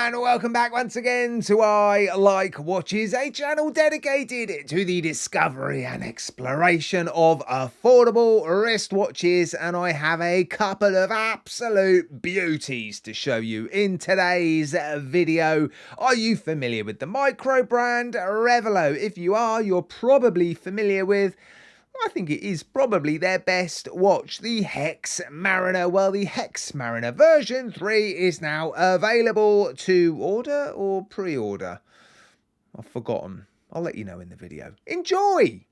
And welcome back once again to I Like Watches, a channel dedicated to the discovery and exploration of affordable wristwatches, and I have a couple of absolute beauties to show you in today's video. Are you familiar with the micro brand Revelot? If you are, you're probably familiar with, I think it is probably their best watch, the Hexmariner. Well, the Hexmariner version 3 is now available to order or pre-order. I've forgotten. I'll let you know in the video. Enjoy!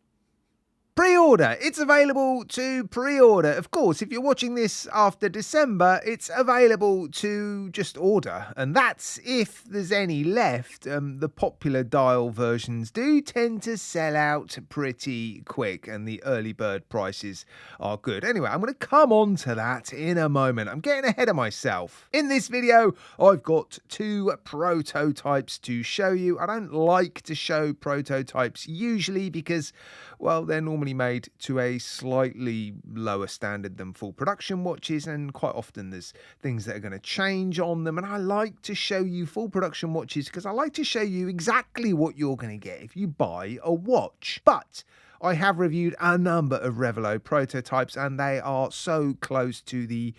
Pre-order. It's available to pre-order. Of course, if you're watching this after December, it's available to just order. And that's if there's any left. The popular dial versions do tend to sell out pretty quick, and the early bird prices are good. Anyway, I'm going to come on to that in a moment. I'm getting ahead of myself. In this video, I've got two prototypes to show you. I don't like to show prototypes usually because, well, they're normally made to a slightly lower standard than full production watches, and quite often there's things that are going to change on them, and I like to show you full production watches because I like to show you exactly what you're going to get if you buy a watch. But I have reviewed a number of Revelot prototypes, and they are so close to the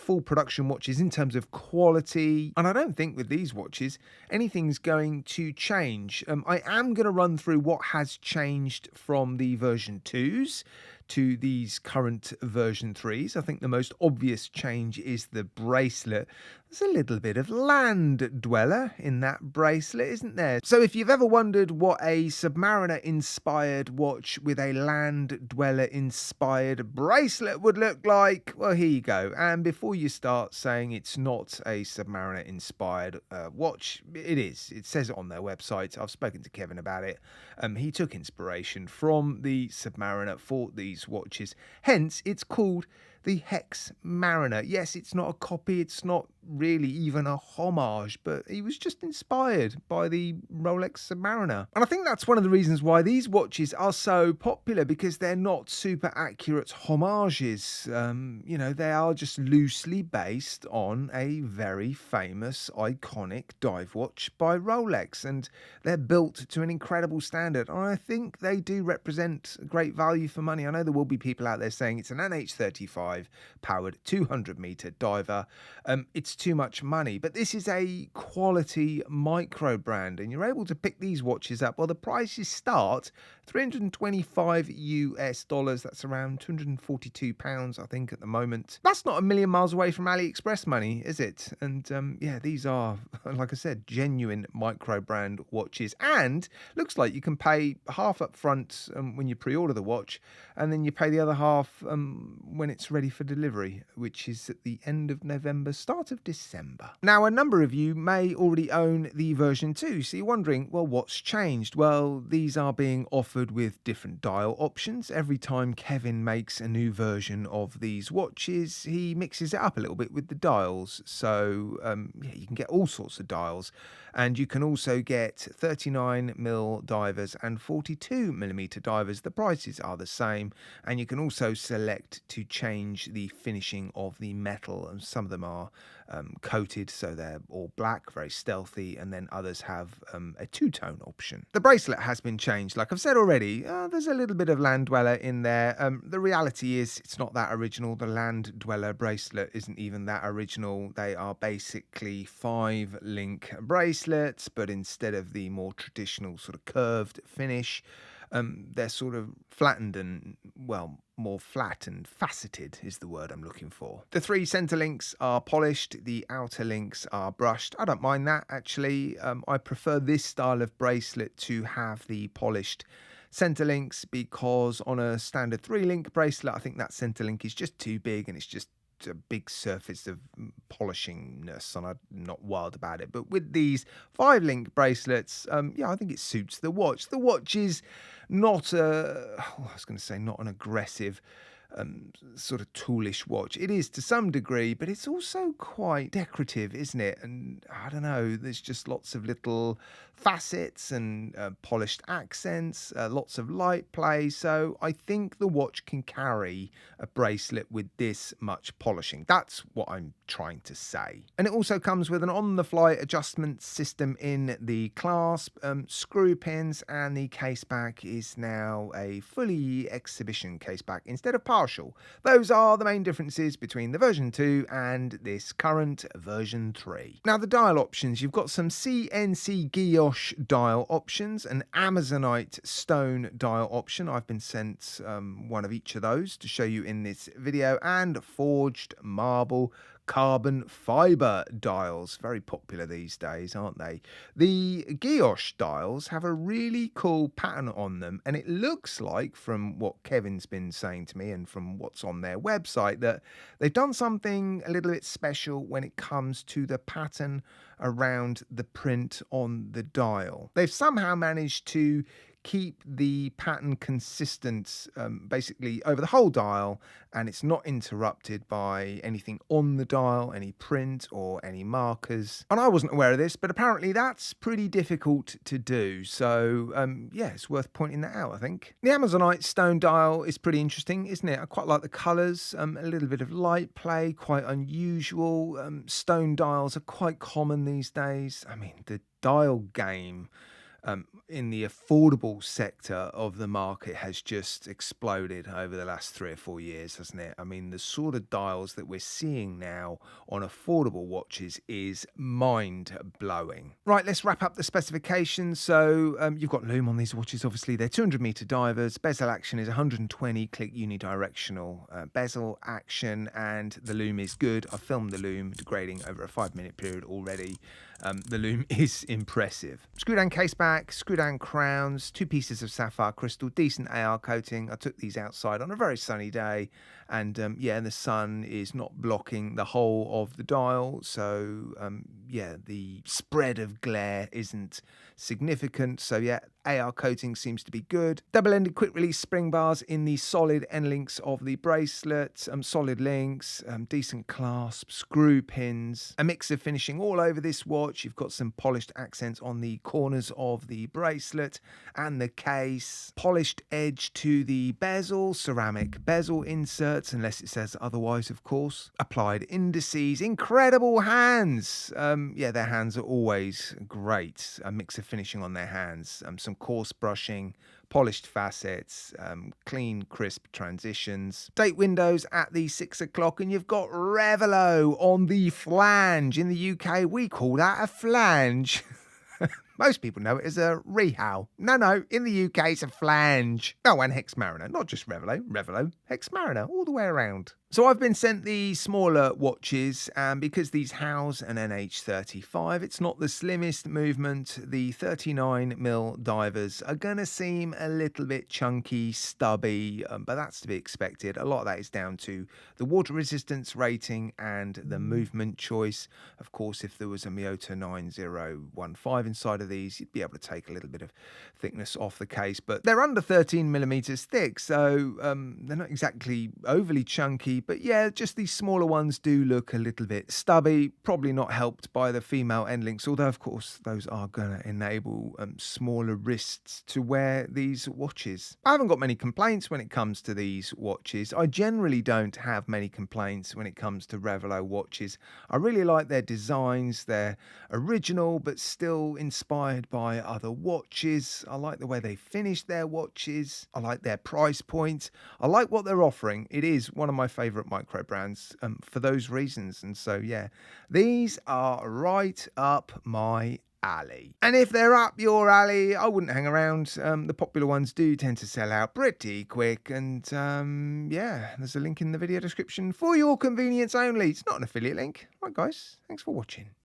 full production watches in terms of quality, and I don't think with these watches anything's going to change. I am going to run through what has changed from the version 2s to these current version 3s. I think the most obvious change is the bracelet. There's a little bit of Land Dweller in that bracelet, isn't there? So if you've ever wondered what a Submariner inspired watch with a Land Dweller inspired bracelet would look like, well, here you go. And before you start saying it's not a Submariner inspired watch, it is. It says it on their website. I've spoken to Kevin about it. He took inspiration from the Submariner for these watches. Hence, it's called the Hexmariner. Yes, it's not a copy, it's not really even a homage, but he was just inspired by the Rolex Submariner. And I think that's one of the reasons why these watches are so popular, because they're not super accurate homages. They are just loosely based on a very famous, iconic dive watch by Rolex, and they're built to an incredible standard. And I think they do represent great value for money. I know there will be people out there saying it's an NH35 powered 200-meter diver. It's too much money, but this is a quality micro brand, and you're able to pick these watches up. Well, the prices start $325 US. That's around £242, I think, at the moment. That's not a million miles away from AliExpress money, is it? And yeah, these are, like I said, genuine micro brand watches, and looks like you can pay half up front when you pre-order the watch, and then you pay the other half when it's ready for delivery, which is at the end of November, start of December. Now, a number of you may already own the version 2, so you're wondering, well, what's changed? Well, these are being offered with different dial options. Every time Kevin makes a new version of these watches, he mixes it up a little bit with the dials. So yeah, you can get all sorts of dials, and you can also get 39mm divers and 42mm divers. The prices are the same, and you can also select to change the finishing of the metal, and some of them are coated, so they're all black, very stealthy, and then others have a two-tone option. The bracelet has been changed, like I've said already. There's a little bit of Land Dweller in there. The reality is it's not that original. The Land Dweller bracelet isn't even that original. They are basically 5-link bracelets, but instead of the more traditional sort of curved finish, they're sort of flattened and, well, more flat and faceted is the word I'm looking for. The 3 center links are polished, the outer links are brushed. I don't mind that, actually. I prefer this style of bracelet to have the polished center links, because on a standard 3-link bracelet, I think that center link is just too big, and it's just a big surface of polishingness, and I'm not wild about it. But with these 5-link bracelets, yeah, I think it suits the watch. The watch is not not an aggressive sort of toolish watch. It is to some degree, but it's also quite decorative, isn't it? And I don't know, there's just lots of little facets and polished accents, lots of light play. So I think the watch can carry a bracelet with this much polishing. That's what I'm trying to say. And it also comes with an on-the-fly adjustment system in the clasp, screw pins, and the case back is now a fully exhibition case back instead of partial. Those are the main differences between the version 2 and this current version 3. Now the dial options, you've got some CNC guilloche dial options, an Amazonite stone dial option. I've been sent one of each of those to show you in this video, and forged marble carbon fiber dials. Very popular these days, aren't they? The guilloche dials have a really cool pattern on them, and it looks like, from what Kevin's been saying to me and from what's on their website, that they've done something a little bit special when it comes to the pattern around the print on the dial. They've somehow managed to keep the pattern consistent basically over the whole dial, and it's not interrupted by anything on the dial, any print or any markers. And I wasn't aware of this, but apparently that's pretty difficult to do. So yeah, it's worth pointing that out, I think. The Amazonite stone dial is pretty interesting, isn't it? I quite like the colours, a little bit of light play, quite unusual. Stone dials are quite common these days. I mean, the dial game in the affordable sector of the market has just exploded over the last 3 or 4 years, hasn't it? I mean, the sort of dials that we're seeing now on affordable watches is mind-blowing. Right, let's wrap up the specifications. So you've got loom on these watches, obviously. They're 200-meter divers. Bezel action is 120 click unidirectional bezel action, and the loom is good. I filmed the loom degrading over a 5-minute period already. The loom is impressive. Screw down case back, screw down crowns, 2 pieces of sapphire crystal, decent AR coating. I took these outside on a very sunny day, and yeah, the sun is not blocking the whole of the dial, so yeah, the spread of glare isn't significant. So yeah, AR coating seems to be good. Double-ended quick release spring bars in the solid end links of the bracelet, solid links, decent clasp, screw pins, a mix of finishing all over this watch. You've got some polished accents on the corners of the bracelet and the case, polished edge to the bezel, ceramic bezel inserts, unless it says otherwise, of course, applied indices, incredible hands. Yeah, their hands are always great. A mix of finishing on their hands, some coarse brushing, polished facets, clean, crisp transitions. Date windows at the 6 o'clock, and you've got Revelot on the flange. In the UK, we call that a flange. Most people know it as a rehow. No, in the UK it's a flange. Oh, and Hexmariner, not just Revelot, Hexmariner, all the way around. So I've been sent the smaller watches, and because these house an NH35, it's not the slimmest movement. The 39mm divers are going to seem a little bit chunky, stubby, but that's to be expected. A lot of that is down to the water resistance rating and the movement choice. Of course, if there was a Miyota 9015 inside of these, you'd be able to take a little bit of thickness off the case, but they're under 13mm thick, so they're not exactly overly chunky. But yeah, just these smaller ones do look a little bit stubby, probably not helped by the female end links, although of course those are going to enable smaller wrists to wear these watches. I haven't got many complaints when it comes to these watches. I generally don't have many complaints when it comes to Revelot watches. I really like their designs. They're original but still inspired by other watches. I like the way they finish their watches. I like their price point. I like what they're offering. It is one of my favourite micro brands for those reasons. And so, yeah, these are right up my alley. And if they're up your alley, I wouldn't hang around. The popular ones do tend to sell out pretty quick. And yeah, there's a link in the video description for your convenience only. It's not an affiliate link. Right, guys, thanks for watching.